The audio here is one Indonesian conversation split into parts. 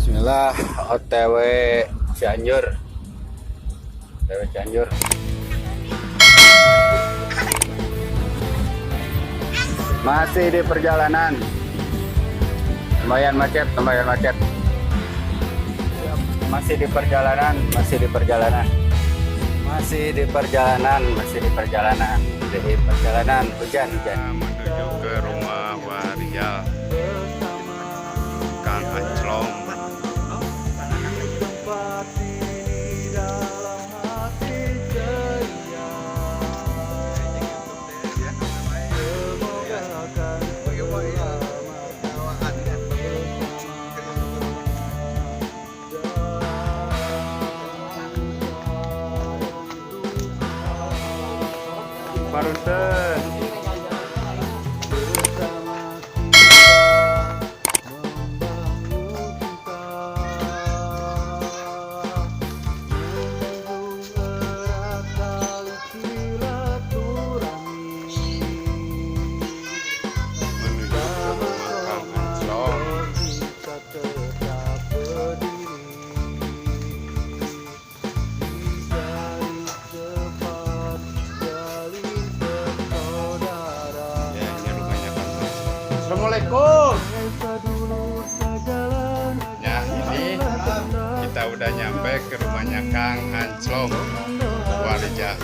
Bismillah, OTW Cianjur. OTW Cianjur. Masih di perjalanan. Lumayan macet, lumayan macet. Masih di perjalanan, masih di perjalanan. Masih di perjalanan, masih di perjalanan. Di perjalanan hujan. Menuju ke rumah waria Kang Anclong. Parusen. Assalamualaikum. Ya, ini kita udah nyampe ke rumahnya Kang Anclong Warijah.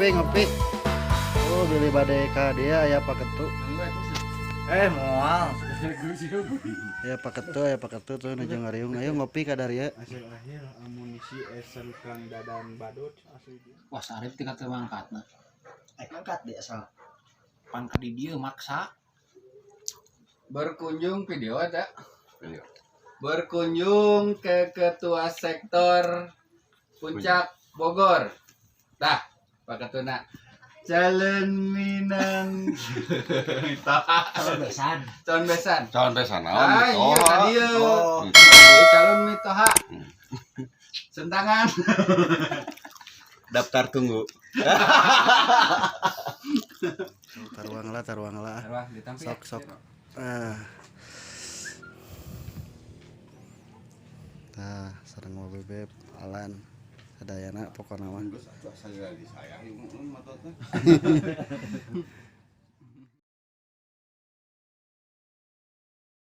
Ngopi. Oh, beli badai ka dia aya paketu. Moal. Aya paketu tuh nu jeung ngariung. Ayo ngopi ka Daria. Hasil akhir amunisi esen Kang Dadan Badut asli dia. Wah, Sarip tingkat mangkatna. Angkat dia asal. Pangkat di dieu maksa. Berkunjung video ada. Berkunjung ke Ketua Sektor Puncak Bogor. Dah, Pak Ketuna. Jalan Minang. Calon besan. Calon besan. Ah, iya tadi ya. Calon mitoha. Sentangan. Daftar tunggu. Taruang lah. Wah, ditampil. Sok. Nah, sareng mau bebek Alan. Sadayana pokona mah.